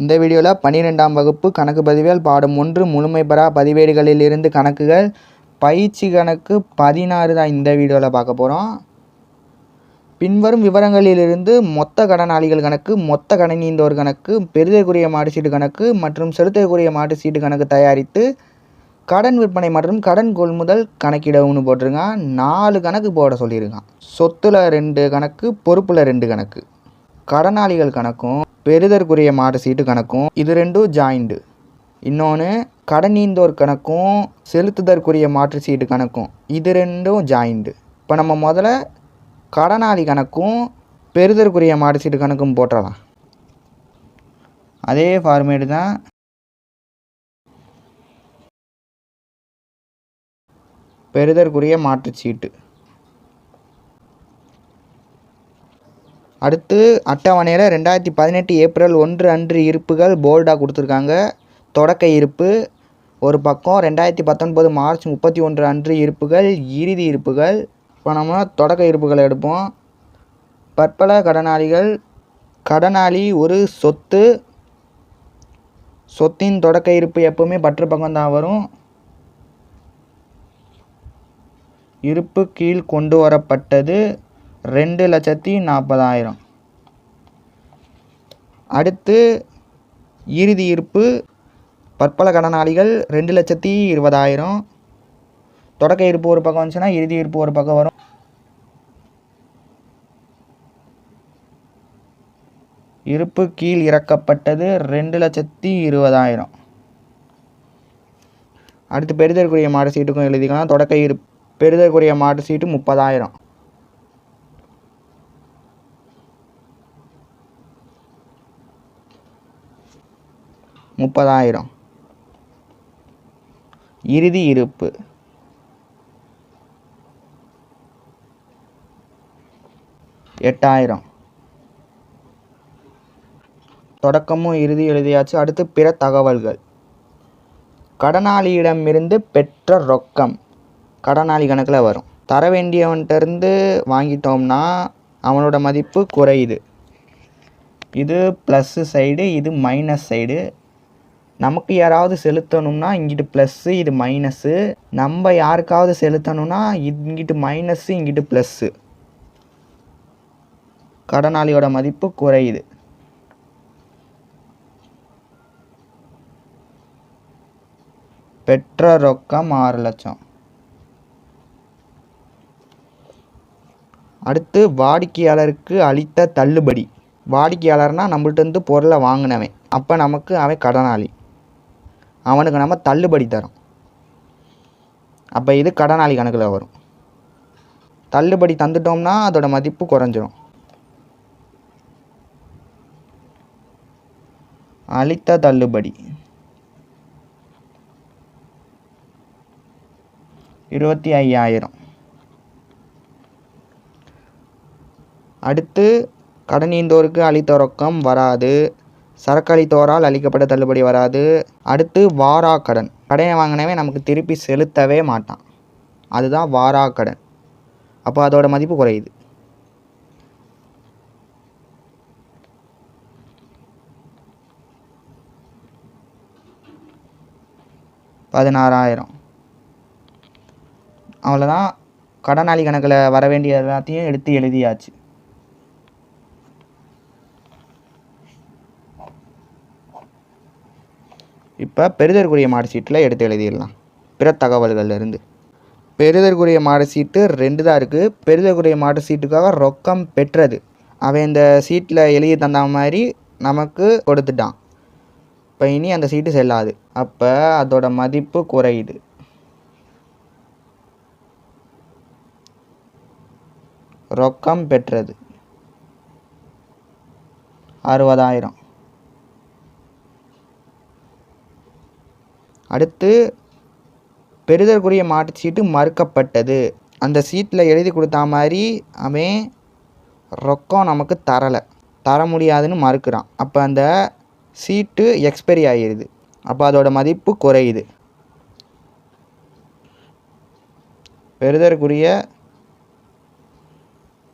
இந்த வீடியோவில் 12ஆம் வகுப்பு கணக்கு பதிவியல் பாடம் 1 முழுமை பெறா பதிவேடுகளில் இருந்து கணக்குகள் பயிற்சி கணக்கு 16 தான் இந்த வீடியோவில் பார்க்க போகிறோம். பின்வரும் விவரங்களிலிருந்து மொத்த கடனாளிகள் கணக்கு, மொத்த கடனீந்தோர் கணக்கு, பெறுதற்குரிய மாட்டு சீட்டு கணக்கு மற்றும் செலுத்தற்குரிய மாட்டு சீட்டு கணக்கு தயாரித்து கடன் விற்பனை மற்றும் கடன் கொள்முதல் கணக்கிடவுன்னு போட்டிருக்கான். 4 கணக்கு போட சொல்லியிருக்கான். சொத்துல 2 கணக்கு, பொறுப்பில் 2 கணக்கு. கடனாளிகள் கணக்கும் பெறுதற்குரிய மாட்டு சீட்டு கணக்கும் இது ரெண்டும் ஜாயிண்டு. இன்னொன்று கடனீந்தோர் கணக்கும் செலுத்துதற்குரிய மாற்று சீட்டு கணக்கும் இது ரெண்டும் ஜாயிண்டு. இப்போ நம்ம முதல்ல கடனாளி கணக்கும் பெறுதற்குரிய மாட்டு சீட்டு கணக்கும் போட்டுடலாம். அதே ஃபார்மேட்டு தான். பெறுதற்குரிய மாற்று சீட்டு. அடுத்து அட்டவணையில் 2018 ஏப்ரல் 1 அன்று இருப்புகள் போல்டாக கொடுத்துருக்காங்க. தொடக்க இருப்பு ஒரு பக்கம், 2019 மார்ச் 31 அன்று இருப்புகள் இறுதி இருப்புகள். இப்போ நம்ம தொடக்க இருப்புகளை எடுப்போம். பற்பல கடனாளிகள். கடனாளி ஒரு சொத்து. சொத்தின் தொடக்க இருப்பு எப்போவுமே பற்று பக்கம் தான் வரும். இருப்பு கீழ் கொண்டு வரப்பட்டது 2,40,000. அடுத்து இறுதி இருப்பு பற்பல கடனாளிகள் 2,20,000. தொடக்க இருப்பு ஒரு பக்கம் வந்துச்சுன்னா இறுதி இருப்பு ஒரு பக்கம் வரும். இருப்பு கீழ் இறக்கப்பட்டது 2,20,000. அடுத்து பெறுதற்குரிய மாட்டு சீட்டுக்கும் எழுதிக்கலாம். தொடக்க இருப்பு பெறுதற்குரிய மாட்டு சீட்டு 30,000. இறுதி இருப்பு 8,000. தொடக்கமும் இறுதி எழுதியாச்சு. அடுத்து பிற தகவல்கள். கடனாளியிடமிருந்து பெற்ற ரொக்கம் கடனாளி கணக்கில் வரும். தர வேண்டியவன்கிட்டருந்து வாங்கிட்டோம்னா அவனோட மதிப்பு குறையுது. இது ப்ளஸ்ஸு சைடு, இது மைனஸ் சைடு. நமக்கு யாராவது செலுத்தணும்னா இங்கிட்டு ப்ளஸ்ஸு, இது மைனஸ்ஸு. நம்ம யாருக்காவது செலுத்தணும்னா இங்கிட்டு மைனஸ்ஸு, இங்கிட்டு ப்ளஸ்ஸு. கடனாளியோட மதிப்பு குறையுது. பெற்ற ரொக்கம் 6 லட்சம். அடுத்து வாடிக்கையாளருக்கு அளித்த தள்ளுபடி. வாடிக்கையாளர்னால் நம்மள்ட்ட பொருளை வாங்கினவன். அப்போ நமக்கு அவன் கடனாளி. அவனுக்கு நம்ம தள்ளுபடி தரோம். அப்போ இது கடனாளி கணக்கில் வரும். தள்ளுபடி தந்துட்டோம்னா அதோட மதிப்பு குறைஞ்சிரும். அளித்த தள்ளுபடி 25,000. அடுத்து கடனீந்தோருக்கு அளித்த ரொக்கம் வராது. சரக்களித்தோரால் அளிக்கப்பட்ட தள்ளுபடி வராது. அடுத்து வாரா கடன். கடனை வாங்கினவே நமக்கு திருப்பி செலுத்தவே மாட்டான். அதுதான் வாரா கடன். அப்போ அதோட மதிப்பு குறையுது. $16,000. அவ்வளோதான். கடனாளி கணக்கில் வர வேண்டிய எல்லாத்தையும் எடுத்து எழுதியாச்சு. இப்போ பெறுதற்குரிய மாட்டு சீட்டில் எடுத்து எழுதிடலாம். பிற தகவல்கள்லேருந்து பெறுதற்குரிய மாட்டு சீட்டு 2 தான் இருக்குது. பெறுதற்குரிய மாட்டு சீட்டுக்காக ரொக்கம் பெற்றது. அவன் இந்த சீட்டில் எழுதி தந்த மாதிரி நமக்கு கொடுத்துட்டான். இப்போ இனி அந்த சீட்டு செல்லாது. அப்போ அதோட மதிப்பு குறையுது. ரொக்கம் பெற்றது 60,000. அடுத்து பெறுதற்குரிய மாட்டு சீட்டு மறுக்கப்பட்டது. அந்த சீட்டில் எழுதி கொடுத்தா மாதிரி அவன் ரொக்கம் நமக்கு தர முடியாதுன்னு மறுக்கிறான். அப்போ அந்த சீட்டு எக்ஸ்பைரி ஆகிடுது. அப்போ அதோட மதிப்பு குறையுது. பெறுதற்குரிய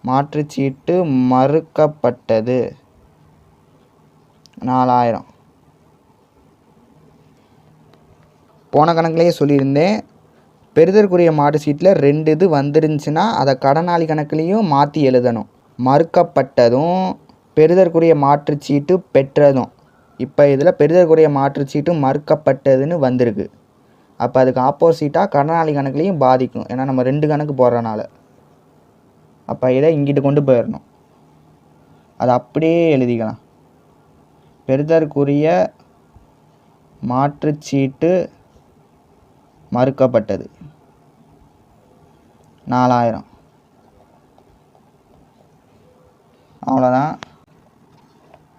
மாற்றுச்சீட்டு மறுக்கப்பட்டது 4,000. போன கணக்குலேயே சொல்லியிருந்தேன், பெறுதற்குரிய மாற்று சீட்டில் 2 இது வந்துருந்துச்சுன்னா அதை கடனாளி கணக்குலேயும் மாற்றி எழுதணும். மறுக்கப்பட்டதும் பெறுதற்குரிய மாற்றுச்சீட்டு பெற்றதும். இப்போ இதில் பெறுதற்குரிய மாற்றுச்சீட்டு மறுக்கப்பட்டதுன்னு வந்திருக்கு. அப்போ அதுக்கு ஆப்போசிட்டாக கடனாளி கணக்குலேயும் பாதிக்கும். ஏன்னா நம்ம 2 கணக்கு போடுறனால. அப்போ இதை இங்கிட்டு கொண்டு போயிடணும். அதை அப்படியே எழுதிக்கலாம். பெறுதற்குரிய மாற்றுச்சீட்டு மறுக்கப்பட்டது 4000. அவ்வளோதான்.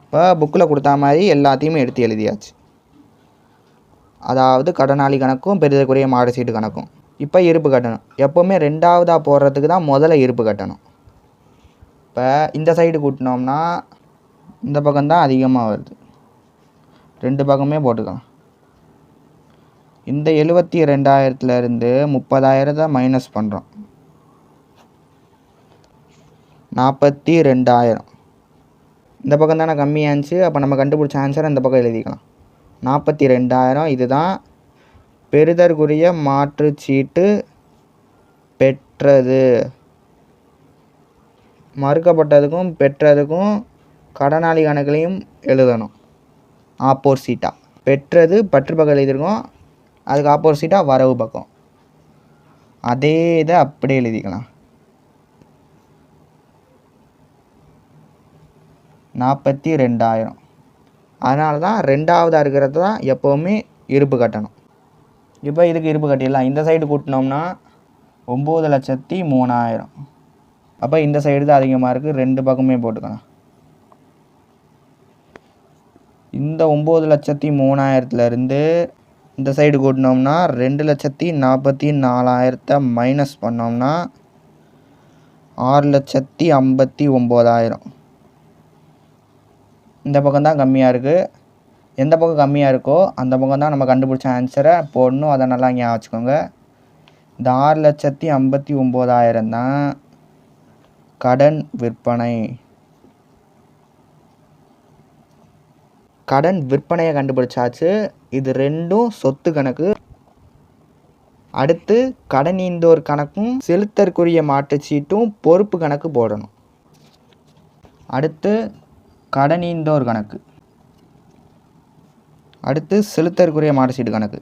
இப்போ புக்கில் கொடுத்தா மாதிரி எல்லாத்தையுமே எடுத்து எழுதியாச்சு. அதாவது கடனாளி கணக்கும் பெறுதற்குரிய மாற்றுச்சீட்டு கணக்கும். இப்போ இருப்பு கட்டணும். எப்போவுமே 2ஆவதாக போடுறதுக்கு தான் முதல்ல இருப்பு கட்டணும். இப்போ இந்த சைடு கூட்டினோம்னா இந்த பக்கம்தான் அதிகமாக வருது. 2 பக்கமே போட்டுக்கலாம். இந்த 72,000லேருந்து 30,000 மைனஸ் பண்ணுறோம். 42,000. இந்த பக்கம் தானே கம்மியாச்சு. அப்போ நம்ம கண்டுபிடிச்ச ஆன்சரை இந்த பக்கம் எழுதிக்கலாம். 42,000 இதுதான் பெறுதற்குரிய மாற்றுச்சீட்டு பெற்றது. மறுக்கப்பட்டதுக்கும் பெற்றதுக்கும் கடனாளி கணக்குலையும் எழுதணும் ஆப்போசிட்டாக. பெற்றது பற்று பக்கம் எழுதியிருக்கோம், அதுக்கு ஆப்போசிட்டாக வரவு பக்கம். அதே இதை அப்படியே எழுதிக்கலாம். 42,000. அதனால தான் 2ஆவதாக இருக்கிறது தான் எப்போவுமே இருப்பு கட்டணும். இப்போ இதுக்கு இருப்பு கட்டிடலாம். இந்த சைடு கூட்டினோம்னா 9,03,000. அப்போ இந்த சைடு தான் அதிகமாக இருக்குது. 2 பக்கமே போட்டுக்கலாம். இந்த 9,03,000லேருந்து இந்த சைடு கூட்டினோம்னா 2,44,000 மைனஸ் பண்ணோம்னா 6,59,000. இந்த பக்கம் தான் கம்மியாக இருக்குது. எந்த பக்கம் கம்மியாக இருக்கோ அந்த பக்கம் தான் நம்ம கண்டுபிடிச்ச ஆன்சரை போடணும். அதை நல்லா ஞாபகம் வச்சுக்கோங்க. இந்த 6,59,000 தான் கடன் விற்பனை. கடன் விற்பனையை கண்டுபிடிச்சாச்சு. இது 2ம் சொத்து கணக்கு. அடுத்து கடனீந்தோர் கணக்கும் செலுத்தற்குரிய மாற்றுச்சீட்டும் பொறுப்பு கணக்கு போடணும். அடுத்து கடனீந்தோர் கணக்கு. அடுத்து செலுத்தற்குரிய மாற்றுச்சீட்டு கணக்கு.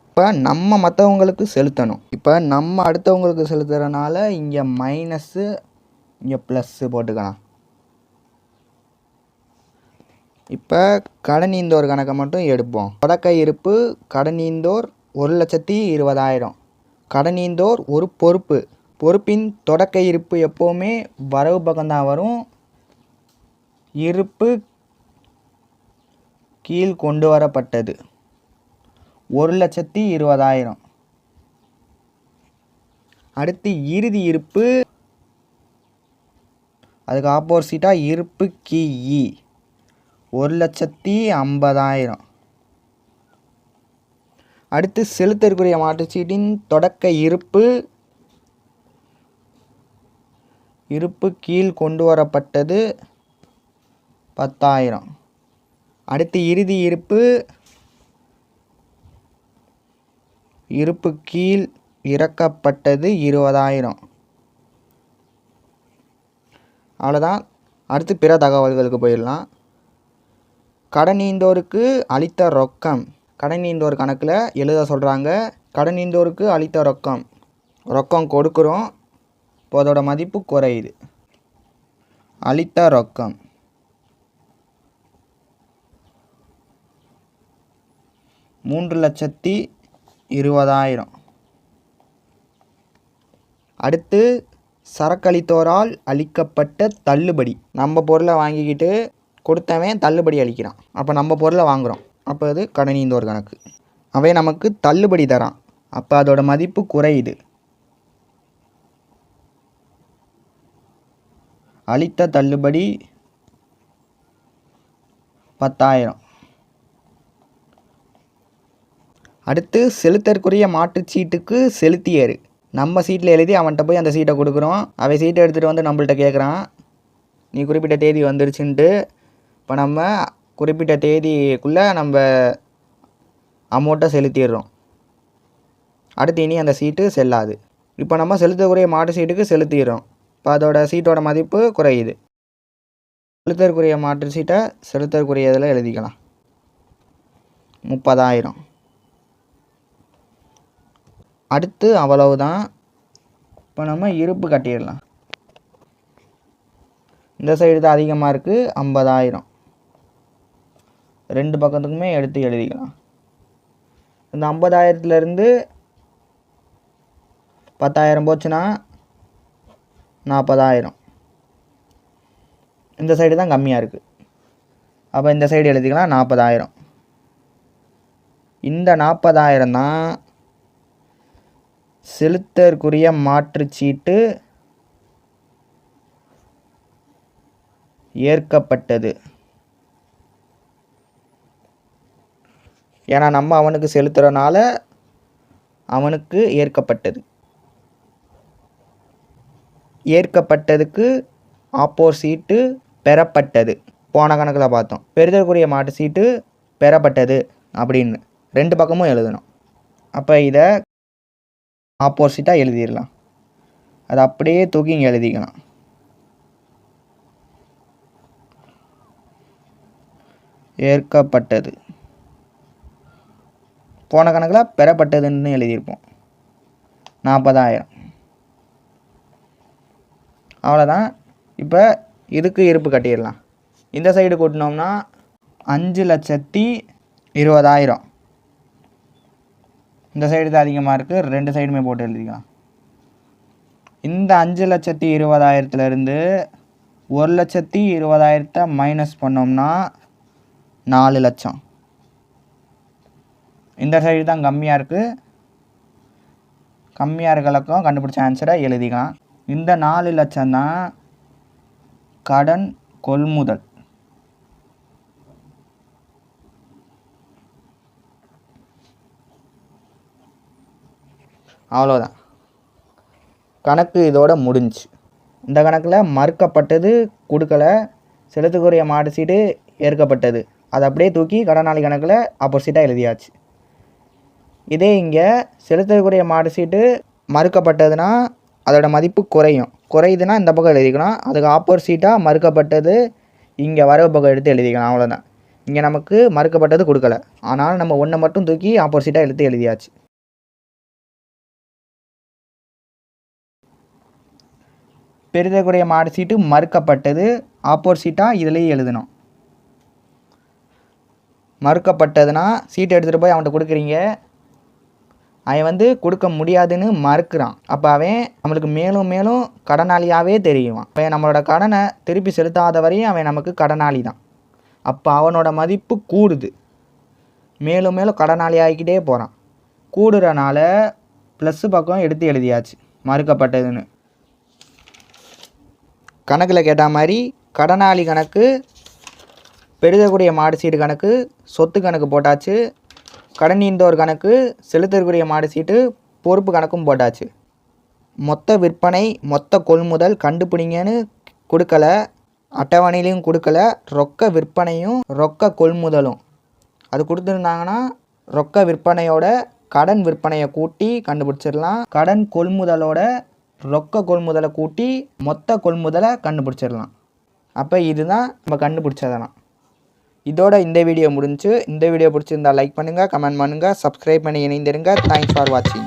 இப்போ நம்ம மற்றவங்களுக்கு செலுத்தணும். இப்போ நம்ம அடுத்தவங்களுக்கு செலுத்துறதுனால இங்கே மைனஸு இங்கே ப்ளஸ்ஸு போட்டுக்கலாம். இப்போ கடனீந்தோர் கணக்கை மட்டும் எடுப்போம். தொடக்க இருப்பு கடனீந்தோர் 1,20,000. கடனீந்தோர் ஒரு பொறுப்பு. பொறுப்பின் தொடக்க இருப்பு எப்போவுமே வரவு பக்கம்தான் வரும். இருப்பு கீழ் கொண்டு வரப்பட்டது 1,20,000. அடுத்து இறுதி இருப்பு, அதுக்கு ஆப்போசிட்டாக இருப்பு கீ 1,50,000. அடுத்து செலுத்தற்குரிய மாற்றுச்சீட்டின் தொடக்க இருப்பு, இருப்பு கீழ் கொண்டு வரப்பட்டது 10,000. அடுத்து இறுதி இருப்பு, இருப்பு கீழ் இறக்கப்பட்டது 20,000. அவ்வளோதான். அடுத்து பிற தகவல்களுக்கு போயிடலாம். கடனீந்தோருக்கு அளித்த ரொக்கம். கடனீந்தோர் கணக்கில் எழுத சொல்கிறாங்க. கடனீந்தோருக்கு அளித்த ரொக்கம். ரொக்கம் கொடுக்குறோம், இப்போ அதோட மதிப்பு குறையுது. அளித்த ரொக்கம் 3,20,000. அடுத்து சரக்களித்தோரால் அளிக்கப்பட்ட தள்ளுபடி. நம்ம பொருளை வாங்கிக்கிட்டு கொடுத்தவன் தள்ளுபடி அளிக்கிறான். அப்போ நம்ம பொருளை வாங்குகிறோம். அப்போ அது கடனீந்தோர் கணக்கு. அவன் நமக்கு தள்ளுபடி தரான். அப்போ அதோட மதிப்பு குறையுது. அளித்த தள்ளுபடி 10,000. அடுத்து செலுத்தற்குரிய மாற்றுச்சீட்டுக்கு செலுத்தியரு. நம்ம சீட்டில் எழுதி அவன்கிட்ட போய் அந்த சீட்டை கொடுக்குறோம். அவன் சீட்டை எடுத்துகிட்டு வந்து நம்மள்ட்ட கேட்குறான், நீ குறிப்பிட்ட தேதி வந்துருச்சுன்ட்டு. இப்போ நம்ம குறிப்பிட்ட தேதிக்குள்ளே நம்ம அமௌண்ட்டை செலுத்திடுறோம். அடுத்து இனி அந்த சீட்டு செல்லாது. இப்போ நம்ம செலுத்தக்கூடிய மாட்டு சீட்டுக்கு செலுத்திடுறோம். இப்போ அதோட சீட்டோட மதிப்பு குறையுது. செலுத்தற்குரிய மாற்று சீட்டை செலுத்தற்குரிய இதில் எழுதிக்கலாம். 30,000. அடுத்து அவ்வளவுதான். இப்போ நம்ம இருப்பு கட்டிடலாம். இந்த சைடு தான் அதிகமாக இருக்குது, 50,000. ரெண்டு பக்கத்துக்குமே எடுத்து எழுதிக்கலாம். இந்த 50,000லேருந்து 10,000 போச்சுன்னா 40,000. இந்த சைடு தான் கம்மியாக இருக்குது. அப்போ இந்த சைடு எழுதிக்கலாம் 40,000. இந்த 40,000 தான் செலுத்தற்குரிய மாற்றுச்சீட்டு ஏற்கப்பட்டது. ஏன்னா நம்ம அவனுக்கு செலுத்துறனால அவனுக்கு ஏற்கப்பட்டது. ஏற்கப்பட்டதுக்கு ஆப்போசிட்டு பெறப்பட்டது. போன கணக்கில் பார்த்தோம். பெறுதற்குரிய மாட்டு சீட்டு பெறப்பட்டது அப்படின்னு ரெண்டு பக்கமும் எழுதணும். அப்போ இதை ஆப்போசிட்டாக எழுதிடலாம். அதை அப்படியே தூக்கி இங்கே எழுதிக்கலாம். ஏற்கப்பட்டது. போன கணக்கில் பெறப்பட்டதுன்னு எழுதியிருப்போம். 40,000. அவ்வளோதான். இப்போ இதுக்கு இருப்பு கட்டிடலாம். இந்த சைடு கூட்டினோம்னா 5,20,000. இந்த சைடு தான் அதிகமாக இருக்குது, ரெண்டு சைடுமே போட்டு எழுதிக்கலாம். இந்த 5,20,000லேருந்து 1,20,000 மைனஸ் பண்ணோம்னா 4 லட்சம். இந்த சைடு தான் கம்மியாக இருக்குது. கம்மியாக இருக்கலக்கும் கண்டுபிடிச்ச ஆன்சரை எழுதிக்கலாம். இந்த 4 லட்சம் தான் கடன் கொள்முதல். அவ்வளோதான். கணக்கு இதோட முடிஞ்சு. இந்த கணக்கில் மறுக்கப்பட்டது கொடுக்கலை, செலுத்துக்குரிய மாட்டு சீட்டு ஏற்கப்பட்டது. அதை அப்படியே தூக்கி கடனாளி கணக்கில் ஆப்போசிட்டாக எழுதியாச்சு. இதே இங்கே செலுத்தக்கூடிய மாட்டு சீட்டு மறுக்கப்பட்டதுன்னா அதோட மதிப்பு குறையுதுன்னா இந்த பக்கம் எழுதிக்கலாம். அதுக்கு ஆப்போசிட்டாக மறுக்கப்பட்டது இங்கே வரவு பக்கம் எடுத்து எழுதிக்கலாம். அவ்வளோதான். இங்கே நமக்கு மறுக்கப்பட்டது கொடுக்கல, ஆனால் நம்ம ஒன்றை மட்டும் தூக்கி ஆப்போசிட்டாக எடுத்து எழுதியாச்சு. பெறுதற்குரிய மாட்டு சீட்டு மறுக்கப்பட்டது, ஆப்போசிட்டாக இதுலேயே எழுதணும். மறுக்கப்பட்டதுன்னா சீட்டை எடுத்துகிட்டு போய் அவன்கிட்ட கொடுக்குறீங்க, அவன் கொடுக்க முடியாதுன்னு மறுக்கிறான். அப்போ அவன் நம்மளுக்கு மேலும் மேலும் கடனாளியாகவே தெரியுவான். அவன் நம்மளோட கடனை திருப்பி செலுத்தாத வரையும் அவன் நமக்கு கடனாளி தான். அப்போ அவனோட மதிப்பு கூடுது, மேலும் மேலும் கடனாளி ஆகிக்கிட்டே போகிறான். கூடுறனால ப்ளஸ்ஸு பக்கம் எடுத்து எழுதியாச்சு மறுக்கப்பட்டதுன்னு. கணக்கில் கேட்ட மாதிரி கடனாளி கணக்கு, பெறுதற்குரிய மாட்டு சீட்டு கணக்கு, சொத்து கணக்கு போட்டாச்சு. கடன் ஈந்தோர் கணக்கு, செலுத்தற்குரிய மாட்டு சீட்டு, பொறுப்பு கணக்கும் போட்டாச்சு. மொத்த விற்பனை, மொத்த கொள்முதல் கண்டுபிடிங்கன்னு கொடுக்கல, அட்டவணையிலையும் கொடுக்கல. ரொக்க விற்பனையும் ரொக்க கொள்முதலும் அது கொடுத்துருந்தாங்கன்னா ரொக்க விற்பனையோட கடன் விற்பனையை கூட்டி கண்டுபிடிச்சிடலாம். கடன் கொள்முதலோட ரொக்க கொள்முதலை கூட்டி மொத்த கொள்முதலை கண்டுபிடிச்சிடலாம். அப்போ இதுதான் நம்ம கண்டுபிடிச்சதெல்லாம். இதோட இந்த வீடியோ முடிஞ்சு. இந்த வீடியோ பிடிச்சிருந்தா லைக் பண்ணுங்கள், கமெண்ட் பண்ணுங்கள், சப்ஸ்கிரைப் பண்ணி இணைந்திருங்க. தேங்க்ஸ் ஃபார் வாட்சிங்.